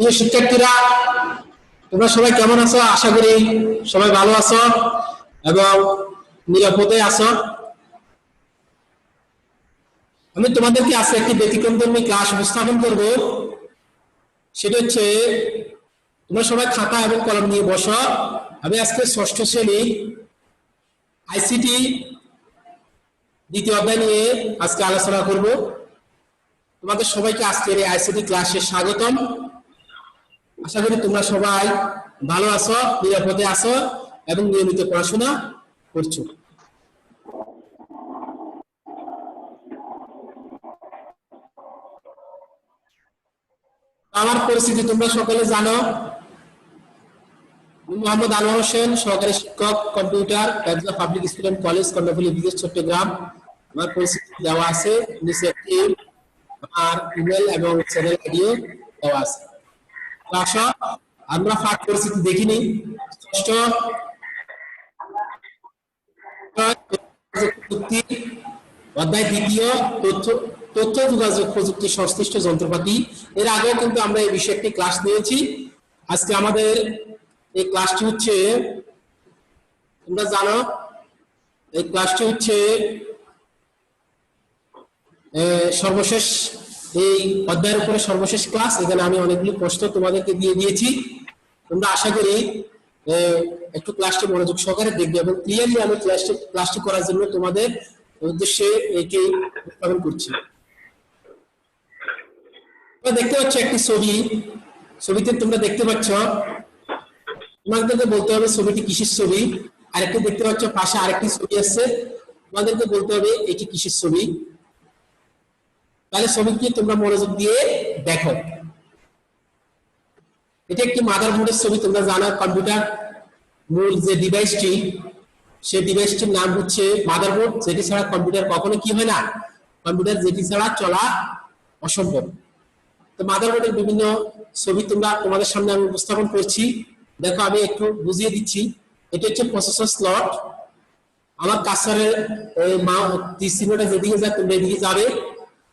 প্রিয় শিক্ষার্থীরা, তোমরা সবাই কেমন আছো? আশা করি সবাই ভালো আছো এবং নিরাপদে আছো। আমি তোমাদেরকে আজকে একটি ব্যতিক্রমধর্মী ক্লাস উপস্থাপন করব। সেটা হচ্ছে, তোমরা সবাই খাতা এবং কলম নিয়ে বসো। আমি আজকে ষষ্ঠ শ্রেণী আইসিটি দ্বিতীয় অধ্যায় নিয়ে আজকে আলোচনা করব। তোমাদের সবাইকে আজকের এই আইসিটি ক্লাসে স্বাগতম। আশা করি তোমরা সবাই ভালো আছো, নিরাপদে আছো এবং নিয়মিত পড়াশোনা করছো। আমার পরিস্থিতি তোমরা সকলে জানো। মোহাম্মদ আনোয়ার হোসেন, সহকারী শিক্ষক, computer, public school and college, Karnaphuli বিদেশ, চট্টগ্রাম। আমার পরিস্থিতি দেওয়া আছে, নিচে একটি আমার ইমেল এবং চ্যানেল আইডিও দেওয়া আছে। আসো, আমরা ফাঁক পরিস্থিতি দেখিনি। ষষ্ঠ অধ্যায় দ্বিতীয়, তথ্য যোগাযোগ প্রযুক্তি সংশ্লিষ্ট যন্ত্রপাতি। এর আগেও কিন্তু আমরা এই বিষয়ে একটি ক্লাস নিয়েছি। আজকে আমাদের এই ক্লাসটি হচ্ছে, তোমরা জানো, এই ক্লাসটি হচ্ছে সর্বশেষ, এই অধ্যায়ের উপরে সর্বশেষ ক্লাস। এখানে আমি অনেকগুলি প্রশ্ন তোমাদেরকে দিয়ে দিয়েছি। তোমরা আশা করি একটু ক্লাসটি মনোযোগ সহকারে দেখবে এবং ক্লিয়ারলি আমি ক্লাসটি করার জন্য তোমাদের উদ্দেশ্যে একে উত্থাপন করছি। তোমরা দেখতে পাচ্ছ একটি ছবি। ছবিতে তোমরা দেখতে পাচ্ছ, তোমাদেরকে বলতে হবে ছবিটি কিসের ছবি। আরেকটি দেখতে পাচ্ছ পাশে আরেকটি ছবি আছে, তোমাদেরকে বলতে হবে এটি কিসের ছবি। তাহলে ছবিটি তোমরা মনোযোগ দিয়ে দেখো। এটা একটি মাদারবোর্ডের ছবি। তোমরা জানো কম্পিউটার মূল যে ডিভাইসটি, সেই ডিভাইসটির নাম হচ্ছে মাদারবোর্ড। যেটি ছাড়া কম্পিউটার কখনো কি হয় না, কম্পিউটার যেটি ছাড়া চলা অসম্ভব। তো মাদারবোর্ডের বিভিন্ন ছবি তোমাদের সামনে আমি উপস্থাপন করছি। দেখো, আমি একটু বুঝিয়ে দিচ্ছি। এটা হচ্ছে প্রসেসর স্লট। আমার কার্সারের তীর চিহ্নটা যেদিকে যায় তোমরা এদিকে যাবে।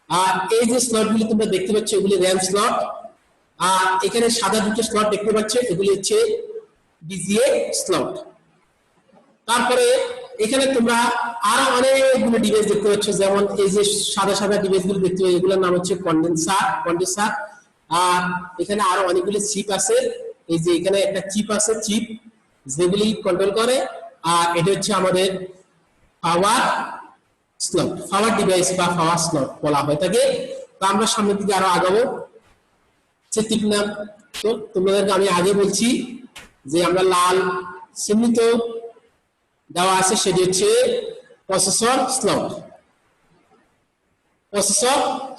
আর এই যে স্লটগুলি তোমরা দেখতে পাচ্ছ, এগুলি র্যাম স্লট। আর এখানে সাদা দুটো স্লট দেখতে পাচ্ছ, এগুলি হচ্ছে ডিজিএ স্লট। তারপরে এখানে তোমরা আরো অনেকগুলো ডিভাইস দেখতে পাচ্ছ, যেমন এই যে সাদা সাদা ডিভাইসগুলো দেখতে পাচ্ছ, এগুলোর নাম হচ্ছে কন্ডেন্সার। আর এখানে আরো অনেকগুলো চিপ আছে। এই যে এখানে একটা চিপ আছে, চিপ যেগুলি কন্ট্রোল করে। আর এটা হচ্ছে আমাদের পাওয়ার স্লট, পাওয়ার ডিভাইস বা পাওয়ার স্লট বলা হয়ে থাকে। তো আমরা সামনের দিকে আরো আগাবো। চিপ নাম তো তোমাদেরকে আমি আগে বলছি যে আমরা লাল চিহ্নিত দেওয়া আছে, সেটি হচ্ছে প্রসেসর স্লট, প্রসেসর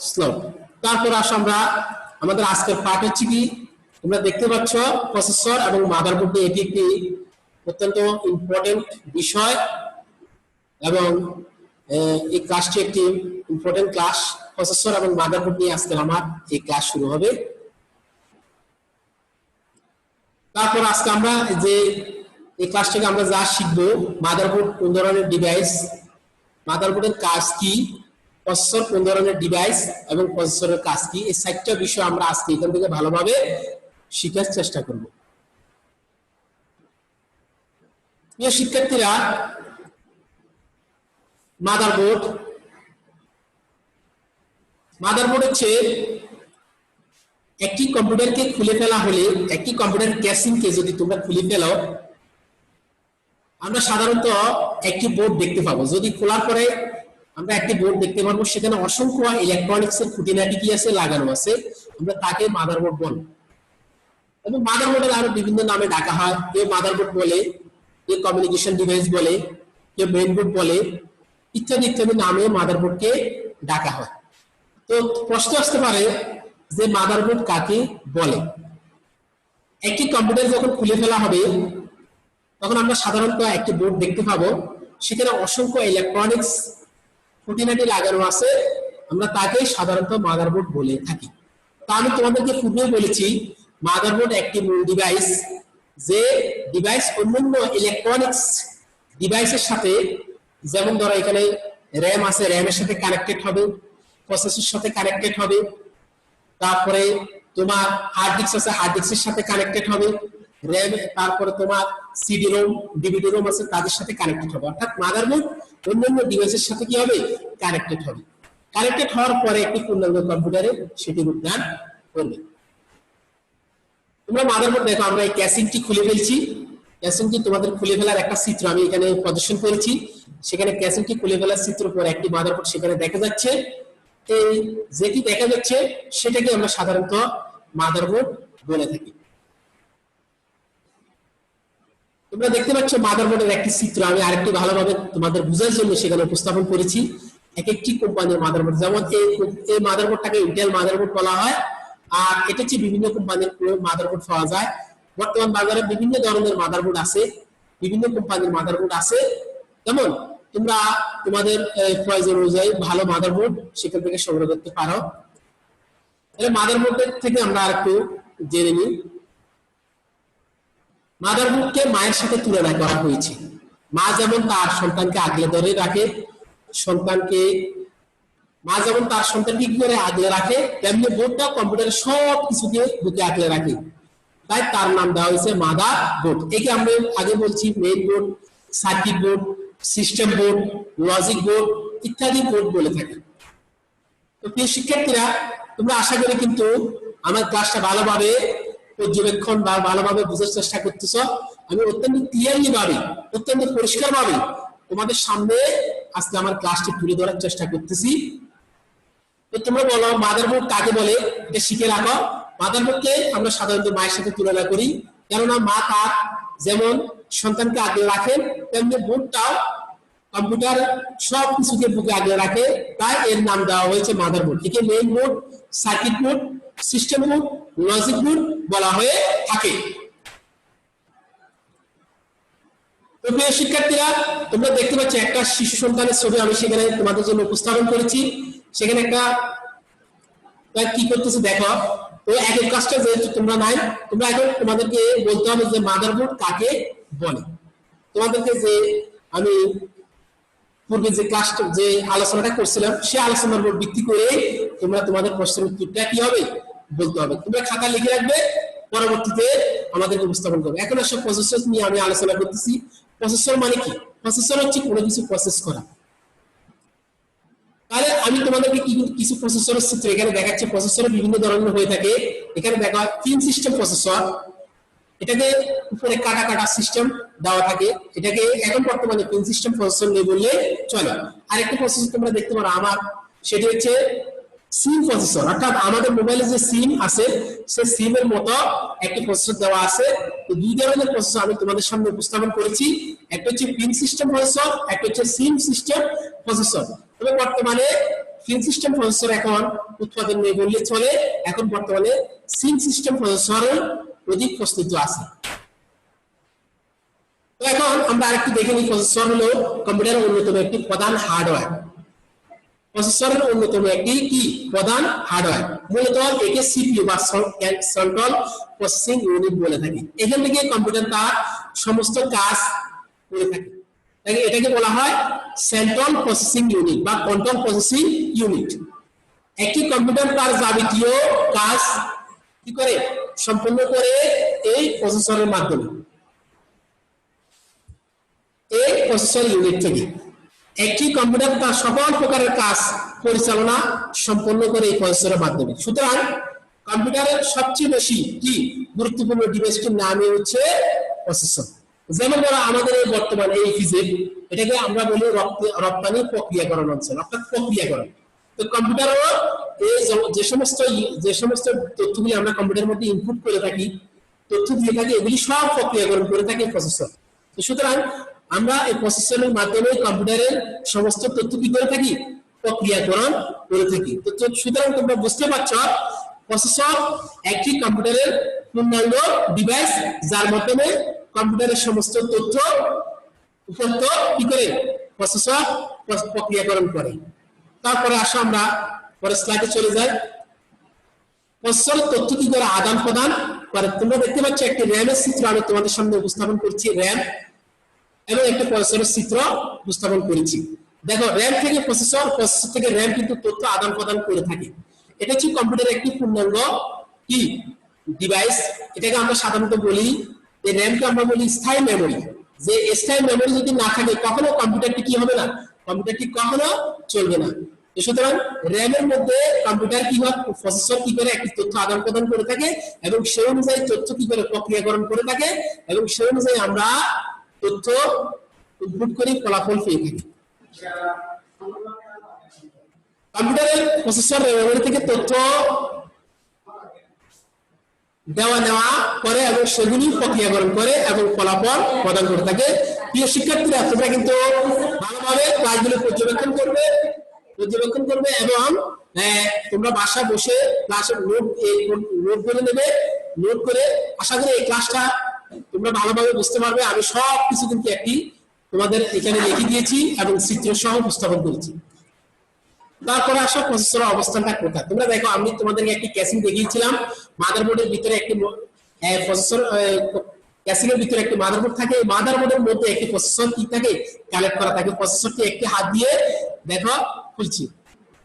স্লট। তারপর আসো আমরা আমাদের আজকের পার্ট হচ্ছে কি, তোমরা দেখতে পাচ্ছ প্রসেসর এবং মাদারবোর্ড নিয়ে। এটি একটি অত্যন্ত ইম্পর্টেন্ট বিষয় এবং এই ক্লাসটি একটি ইম্পর্টেন্ট ক্লাস। প্রসেসর এবং মাদারবোর্ড নিয়ে আজকে আমার এই ক্লাস শুরু হবে। তারপর আজকে আমরা যে এই ক্লাস থেকে আমরা যা শিখবো, মাদারবোর্ড কোন ধরনের ডিভাইস, মাদারবোর্ডের কাজ কি, প্রসেসর কোন ধরনের ডিভাইস এবং প্রসেসরের কাজ কি, এই চারটা বিষয় আমরা আজকে এখান থেকে ভালোভাবে শেখার চেষ্টা করব। প্রিয় শিক্ষার্থীরা, মাদারবোর্ড হচ্ছে একটি কম্পিউটারকে খুলে ফেলা হলে, একটি কম্পিউটার ক্যাসিংকে যদি তোমরা খুলে ফেলো, আমরা সাধারণত একটি বোর্ড দেখতে পাবো। যদি খোলার পরে আমরা একটি বোর্ড দেখতে পারবো, সেখানে অসংখ্য ইলেকট্রনিক্স এর খুঁটিনাটি কি আছে, লাগানো আছে। আমরা তাকে মাদারবোর্ড বলি এবং মাদারবোর্ডের আরো বিভিন্ন নামে ডাকা হয়। কেউ মাদারবোর্ড বলে, কেউ কমিউনিকেশন ডিভাইস বলে, কেউ মেইনবোর্ড বলে, ইত্যাদি ইত্যাদি নামে মাদারবোর্ডকে ডাকা হয়। তো প্রশ্ন আসতে পারে যে মাদারবোর্ড কাকে বলে। একটি কম্পিউটার যখন খুলে ফেলা হবে, তখন আমরা সাধারণত একটি বোর্ড দেখতে পাবো, সেখানে অসংখ্য ইলেকট্রনিক্স খুঁটিনাটি লাগানো আছে। আমরা তাকে সাধারণত মাদারবোর্ড বলে থাকি। তা আমি তোমাদেরকে পূর্বে বলেছি, মাদারবোর্ড একটি মূল ডিভাইস, যে ডিভাইস অন্যান্য ইলেকট্রনিক্স ডিভাইসের সাথে, যেমন ধরো এখানে র্যাম আছে, র্যামের সাথে কানেক্টেড হবে, প্রসেসরের সাথে কানেক্টেড হবে। তারপরে তোমার হার্ড ডিস্ক আছে, হার্ড ডিস্কের সাথে কানেক্টেড হবে, র্যাম, তারপরে তোমার সিডি রোম, ডিভিডি রোম আছে, তাদের সাথে কানেক্টেড হবে। অর্থাৎ মাদারবোর্ড অন্যান্য ডিভাইসের সাথে কি হবে, কানেক্টেড হবে। কানেক্টেড হওয়ার পরে একটি পূর্ণাঙ্গ কম্পিউটারে সেটি রূপদান করবে। তোমরা মাদারবোর্ড দেখো, আমরা এই ক্যাসিংটি খুলে ফেলছি। ক্যাসিংটি তোমাদের খুলে ফেলার একটা চিত্র আমি এখানে প্রদর্শন করেছি। সেখানে ক্যাসিংটি খুলে ফেলার চিত্র পরে একটি মাদারবোর্ড সেখানে দেখা যাচ্ছে। এই যেটি দেখা যাচ্ছে সেটাকে আমরা সাধারণত মাদারবোর্ড বলে থাকি। তোমরা দেখতে পাচ্ছ মাদারবোর্ডের একটি চিত্র আমি আরেকটু ভালোভাবে তোমাদের বোঝার জন্য সেখানে উপস্থাপন করেছি। এক একটি কোম্পানির মাদারবোর্ড, যেমন এই মাদারবোর্ডটাকে ইন্টেল মাদারবোর্ড বলা হয়, আর এটা হচ্ছে বিভিন্ন কোম্পানির মাদারবোর্ড পাওয়া যায়। বর্তমান বাজারে বিভিন্ন ধরনের মাদারবোর্ড আছে, বিভিন্ন কোম্পানির মাদারবোর্ড আছে। যেমন তোমরা তোমাদের প্রয়োজন অনুযায়ী ভালো মাদারবোর্ড সেখান থেকে সংগ্রহ করতে পারো। তাহলে মাদারবোর্ডের থেকে আমরা আরেকটু জেনে নিই। মাদারবোর্ডকে মায়ের সাথে তুলনা করা হয়েছে। মা যেমন তার সন্তানকে আগলে ধরে রাখে, মা যেমন তার সন্তানকে কি করে আগলে রাখে, তেমনি বোর্ডটাও কম্পিউটারের সব কিছুকে বুকে আগলে রাখে, তাই তার নাম দেওয়া হয়েছে মাদারবোর্ড। একে আমরা আগে বলছি main board, circuit board, system board, logic board ইত্যাদি বোর্ড বলে থাকি। তো প্রিয় শিক্ষার্থীরা, তোমরা আশা করি কিন্তু আমার ক্লাসটা ভালোভাবে পর্যবেক্ষণ বা ভালোভাবে বোঝার চেষ্টা করতেছ। আমি অত্যন্ত ক্লিয়ারলি ভাবে, অত্যন্ত পরিষ্কার ভাবে তোমাদের সামনে আজকে আমার ক্লাসটি তুলে ধরার চেষ্টা করতেছি। তো তোমরা বলো মাদারবোর্ড কাকে বলে, এটা শিখে রাখো। মাদারবোর্ডকে আমরা সাধারণত মায়ের সাথে তুলনা করি, কেননা মা তার যেমন সন্তানকে আগলে রাখেন, তেমনি বোর্ডটাও কম্পিউটার সব কিছুকে বুকে আগলে রাখে, তাই এর নাম দেওয়া হয়েছে মাদারবোর্ড। একে main board, circuit board, system board, logic board বলা হয়ে থাকে। তো প্রিয় শিক্ষার্থীরা, তোমরা দেখতে পাচ্ছ একটা শিশু সন্তানের ছবি আমি সেখানে তোমাদের জন্য উপস্থাপন করেছি। সেখানে একটা কি করতেছে দেখো। তো একের কাজটা যেহেতু তোমরা নাই, তোমরা এখন তোমাদেরকে বলতে হবে যে মাদারবোর্ড কাকে বলে। তোমাদেরকে যে আমি পূর্বে যে ক্লাসটা যে আলোচনাটা করছিলাম সেই আলোচনার উপর ভিত্তি করে তোমরা তোমাদের প্রশ্নের উত্তরটা কি হবে বলতে হবে। তোমরা খাতা লিখে রাখবে, পরবর্তীতে আমাদেরকে উপস্থাপন করবে। এখন সব প্রসেসর নিয়ে আমি আলোচনা করতেছি। প্রসেসর মানে কি? প্রসেসর হচ্ছে কোনো কিছু প্রসেস করা। তাহলে আমি তোমাদেরকে কিছু প্রসেসরের চিত্র এখানে দেখাচ্ছি। প্রসেসর বিভিন্ন ধরনের হয়ে থাকে। এখানে দেখা পিন সিস্টেম প্রসেসর, এটাকে উপরে কাটা কাটা সিস্টেম দেওয়া থাকে, এটাকে এখন বর্তমানে পিন সিস্টেম প্রসেসর নেই বললে চলে। আরেকটা প্রসেসর তোমরা দেখতে পারো আমার, সেটি হচ্ছে সিম প্রসেসর। অর্থাৎ আমাদের মোবাইলে যে সিম আছে সেই সিমের মতো একটি প্রসেসর দেওয়া আছে। তো দুই ধরনের প্রসেসর আমি তোমাদের সামনে উপস্থাপন করেছি, একটা হচ্ছে পিন সিস্টেম প্রসেসর, একটা হচ্ছে সিম সিস্টেম প্রসেসর। তবে বর্তমানে পিন সিস্টেম প্রসেসর এখন উৎপাদন নেই বললে চলে, এখন বর্তমানে সিম সিস্টেম প্রসেসরের অধিক প্রস্তুত আছে। তো এখন আমরা আরেকটু দেখে নিই, প্রসেসর হলো কম্পিউটারের অন্যতম একটি প্রধান হার্ডওয়্যার। প্রসেসরের অন্যতম একটি কি প্রধান হার্ডওয়্যার, মূলত একে সিপিইউ বা সেন্ট্রাল প্রসেসিং ইউনিট বলে থাকি। এখান থেকে কম্পিউটার তার সমস্ত কাজ করে থাকে, তাই এটাকে বলা হয় সেন্ট্রাল প্রসেসিং ইউনিট বা কন্ট্রোল প্রসেসিং ইউনিট। একটি কম্পিউটার তার যাবতীয় কাজ কি করে সম্পন্ন করে এই প্রসেসরের মাধ্যমে, এই প্রসেসর ইউনিট থেকে। একটি কম্পিউটার তার সকল প্রকারের কাজ পরিচালনা সম্পন্ন করে এই প্রসেসরের মাধ্যমে। সুতরাং কম্পিউটারের সবচেয়ে বেশি কি গুরুত্বপূর্ণ ডিভাইসটির নামই হচ্ছে প্রসেসর। যেমন ধরো আমাদের এই বর্তমানে এই ফিজিক, এটাকে আমরা বলি রপ্তানি প্রক্রিয়াকরণ অঞ্চল, অর্থাৎ প্রক্রিয়াকরণ। তো কম্পিউটারও এই যে সমস্ত তথ্যগুলি আমরা কম্পিউটারের মধ্যে ইনপুট করে থাকি, তথ্য দিয়ে থাকি, এগুলি সব প্রক্রিয়াকরণ করে থাকে প্রসেসর। তো সুতরাং আমরা এই প্রসেসরের মাধ্যমে কম্পিউটারের সমস্ত তথ্য কি করে থাকি প্রক্রিয়াকরণ করে থাকি। তো সুতরাং তোমরা বুঝতে পারছো প্রসেসর একটি কম্পিউটারের পূর্ণাঙ্গ ডিভাইস, যার মাধ্যমে কম্পিউটারের সমস্ত তথ্য উপাত্ত কি করে প্রসেসর প্রক্রিয়াকরণ করে। তারপরে আসো আমরা পরের স্লাইডে চলে যাই। প্রসেসরের তথ্য কি করে আদান প্রদান করে। তোমরা দেখতে পাচ্ছ একটি র্যামের চিত্র আমি তোমাদের সামনে উপস্থাপন করছি, র্যাম এবং একটা প্রসেসরের চিত্র উপস্থাপন করেছি। দেখো র্যাম থেকে প্রসেসর, প্রসেসর থেকে র্যাম কিন্তু তথ্য আদান প্রদান করে থাকে। এটা হচ্ছে কম্পিউটারের একটি পূর্ণাঙ্গ কি ডিভাইস, এটাকে আমরা সাধারণত বলি এই র্যামকে আমরা বলি স্থায়ী মেমরি। যে স্থায়ী মেমরি যদি না থাকে কখনো কম্পিউটারটি কি হবে না, কম্পিউটারটি কখনো চলবে না। সুতরাং র্যামের মধ্যে কম্পিউটার কি হয়, প্রসেসর কি করে একটি তথ্য আদান প্রদান করে থাকে এবং সেই অনুযায়ী তথ্য কি করে প্রক্রিয়াকরণ করে থাকে এবং সেই অনুযায়ী আমরা তথ্য ইনপুট করি, ফলাফল পেয়ে থাকি। কম্পিউটারের প্রসেসর মেমরি থেকে তথ্য দেওয়া নেওয়া করে এবং সেগুলি প্রক্রিয়াকরণ করে এবং ফলাফল প্রদান করে থাকে। প্রিয় শিক্ষার্থীরা, তোমরা কিন্তু ভালোভাবে ক্লাসগুলো পর্যবেক্ষণ করবে এবং তোমরা বাসায় বসে ক্লাসের নোট করে নেবে। নোট করে আশা করি এই ক্লাসটা তোমরা ভালোভাবে বুঝতে পারবে। আমি সব কিছু কিন্তু একটি তোমাদের এখানে লিখে দিয়েছি এবং চিত্র সহ উপস্থাপন করেছি। তারপরে আসো প্রসেসরের অবস্থানটা কোথায়। তোমরা দেখো আমি তোমাদেরকে একটি ক্যাসিং দেখিয়েছিলাম, মাদারবোর্ডের ভিতরে একটি প্রসেসর, ক্যাসিংয়ের ভিতরে একটি মাদারবোর্ড থাকে। এই মাদারবোর্ডের মধ্যে একটি প্রসেসর কি থাকে, কানেক্ট করা থাকে। প্রসেসরটি একটি হাত দিয়ে দেখো খুলছি,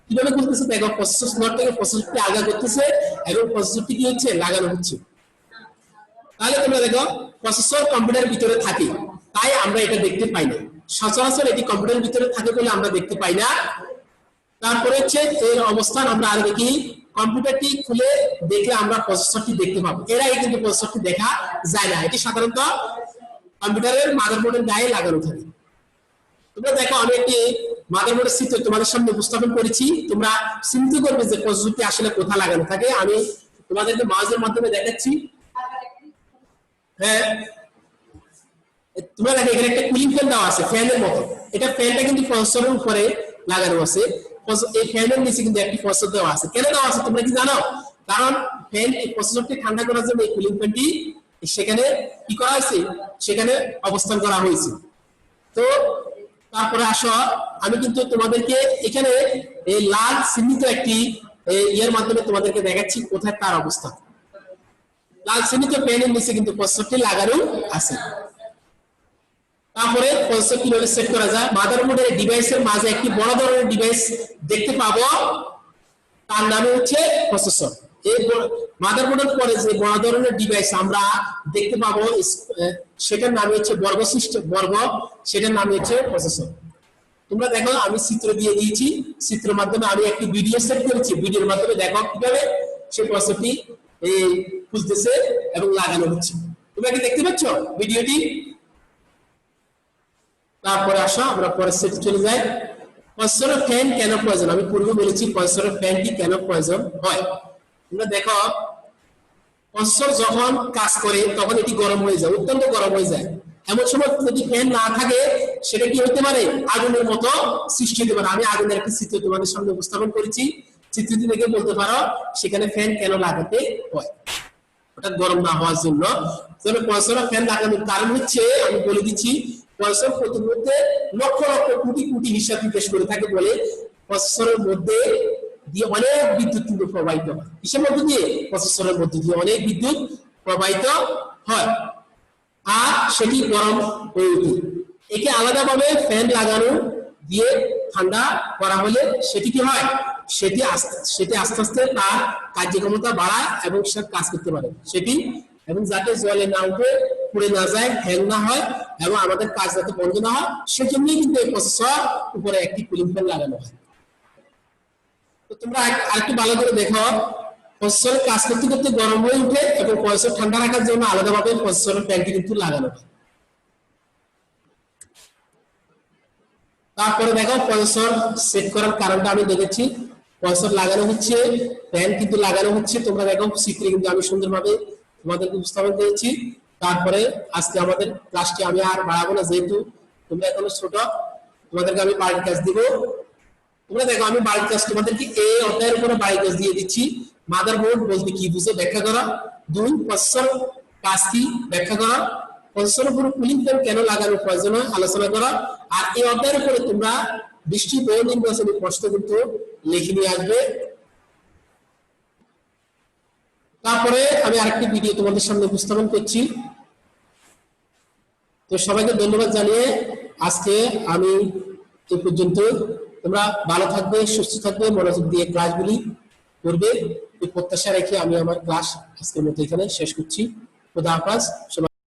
কিভাবে খুলতেছে দেখো, প্রসেসর স্লট থেকে প্রসেসরটি আলগা করতেছে এবং প্রসেসরটি কি হচ্ছে, লাগানো হচ্ছে। তাহলে তোমরা দেখো প্রসেসর কম্পিউটারের ভিতরে থাকে, তাই আমরা এটা দেখতে পাই না। সচরাচর এটি কম্পিউটারের ভিতরে থাকে বলে আমরা দেখতে পাই না। তারপরে হচ্ছে এর অবস্থান আমরা আর দেখি, কম্পিউটারটি খুলে দেখলে আমরা প্রসেসরটি দেখতে পাবো। এর আগে কিন্তু প্রসেসরটি দেখা যায় না, এটি সাধারণত কম্পিউটারের মাদারবোর্ডের গায়ে লাগানো থাকে। তোমরা দেখো আমি একটি মাদারবোর্ডের চিত্র তোমাদের সামনে উপস্থাপন করেছি, তোমরা চিন্তা করবে যে প্রসেসরটি আসলে কোথায় লাগানো থাকে। আমি তোমাদেরকে মাউসের মাধ্যমে দেখাচ্ছি। হ্যাঁ, তোমরা দেখো এখানে একটা কুলিং ফ্যান দেওয়া আছে ফ্যানের মতো। এটা ফ্যানটা কিন্তু প্রসেসরের উপরে লাগানো আছে। এই ফ্যানের নিচে কিন্তু একটি প্রসেসর দেওয়া আছে। কেন দেওয়া আছে তোমরা কি জানো? কারণ ফ্যান এই প্রসেসরটি ঠান্ডা করার জন্য এই কুলিং ফ্যানটি সেখানে কি করা হয়েছে, সেখানে অবস্থান করা হয়েছে। তো তারপরে আসো আমি কিন্তু তোমাদেরকে এখানে এই লাল চিহ্নিত একটি ইয়ের মাধ্যমে তোমাদেরকে দেখাচ্ছি কোথায় তার অবস্থান। লাল চিহ্নিত ফ্যানের নিচে কিন্তু প্রসেসরটি লাগানো আছে। তারপরে প্রসেসর কিভাবে সেট করা যায়, মাদারবোর্ডের ডিভাইসের মাঝে একটি বড় ধরনের ডিভাইস দেখতে পাবো, তার নাম হচ্ছে প্রসেসর। এই মাদারবোর্ডের পরে যে বড় ধরনের ডিভাইস আমরা দেখতে পাবো সেটার নাম হচ্ছে বর্গ সিস্টেম, সেটার নাম হচ্ছে প্রসেসর। তোমরা দেখো আমি চিত্র দিয়ে দিয়েছি, চিত্রের মাধ্যমে আমি একটি ভিডিও সেট করেছি। ভিডিওর মাধ্যমে দেখো কিভাবে সেই প্রসেসরটি খুলতেছে এবং লাগানো হচ্ছে। তোমরা কি দেখতে পাচ্ছ ভিডিওটি? তারপরে আসো আমরা পরের সেটে চলে যাই। প্রসেসরের ফ্যান কেন প্রয়োজন? আমি পূর্বে বলেছি প্রসেসরের ফ্যানটি কেন প্রয়োজন হয়। তোমরা দেখো প্রসেসর যখন কাজ করে তখন এটি গরম হয়ে যায়, অত্যন্ত গরম হয়ে যায়। এমন সময় যদি ফ্যান না থাকে সেটা কি হতে পারে, আগুনের মতো সৃষ্টি হতে পারে। আমি আগুনের একটি চিত্র তোমাদের সামনে উপস্থাপন করেছি, চিত্রটি দেখে বলতে পারো সেখানে ফ্যান কেন লাগাতে হয়, ওটা গরম না হওয়ার জন্য। তবে প্রসেসরে ফ্যান লাগানোর কারণ হচ্ছে আমি বলে দিচ্ছি, প্রসেসর প্রতিমধ্যে লক্ষ লক্ষ কোটি কোটি হিসাব নিকাশ করে থাকে বলে প্রসেসরের মধ্যে দিয়ে অনেক বিদ্যুৎ কিন্তু প্রবাহিত হয়। কিসের মধ্যে দিয়ে? প্রসেসরের মধ্যে দিয়ে অনেক বিদ্যুৎ প্রবাহিত হয় আর সেটি গরম হয়ে ওঠে। একে আলাদাভাবে ফ্যান লাগানো দিয়ে ঠান্ডা করা হলে সেটি কি হয়, সেটি আস্তে আস্তে তার কার্যক্ষমতা বাড়ায় এবং সে কাজ করতে পারে সেটি, এবং যাতে জলে না উঠে পুড়ে না যায়, হ্যাং না হয় এবং আমাদের কাজ যাতে বন্ধ না হয় সেজন্যই কিন্তু এই প্রসেসর উপরে একটি কুলিং ফ্যান লাগানো হয়। তো তোমরা আরেকটু ভালো করে দেখো, প্রসেসর কাজ করতে করতে গরম হয়ে উঠে এবং প্রসেসর ঠান্ডা রাখার জন্য আলাদাভাবে প্রসেসরের ফ্যানটি কিন্তু লাগানো হয়। তারপরে দেখো প্রসেসর সেট করার কারণটা আমি দেখেছি। প্রসেসর লাগানো হচ্ছে, ফ্যান কিন্তু লাগানো হচ্ছে। তোমরা দেখো চিত্রে কিন্তু আমি সুন্দরভাবে তোমাদেরকে উপস্থাপন করেছি। তারপরে আজকে আমাদের ক্লাসটি আমি আর বাড়াবো না, যেহেতু তোমরা এখনো ছোট, তোমাদেরকে আমি বাড়ির কাজ দিব। তোমরা দেখো আমি বাড়ির কাজ তোমাদেরকে এই অধ্যায়ের উপরে বাড়ির কাজ দিয়ে দিচ্ছি। মাদারবোর্ড বলতে কি বুঝো ব্যাখ্যা করা, 2 প্রসেসর কাজ কি ব্যাখ্যা করা, প্রসেসরের উপরে কুলিং ফ্যান কেন লাগানোর প্রয়োজন হয় আলোচনা করা। আর এই অধ্যায়ের উপরে তোমরা 20টি বহু নির্বাচনী প্রশ্ন কিন্তু লিখে নিয়ে আসবে। তারপরে আমি আরেকটি ভিডিও তোমাদের সামনে উপস্থাপন করছি। তো সবাইকে ধন্যবাদ জানিয়ে আজকে আমি এই পর্যন্ত। তোমরা ভালো থাকবে, সুস্থ থাকবে, মনোযোগ দিয়ে ক্লাসগুলি করবে। এই প্রত্যাশা রেখে আমি আমার ক্লাস আজকের মতো এখানে শেষ করছি। খোদা হাফেজ সবাই।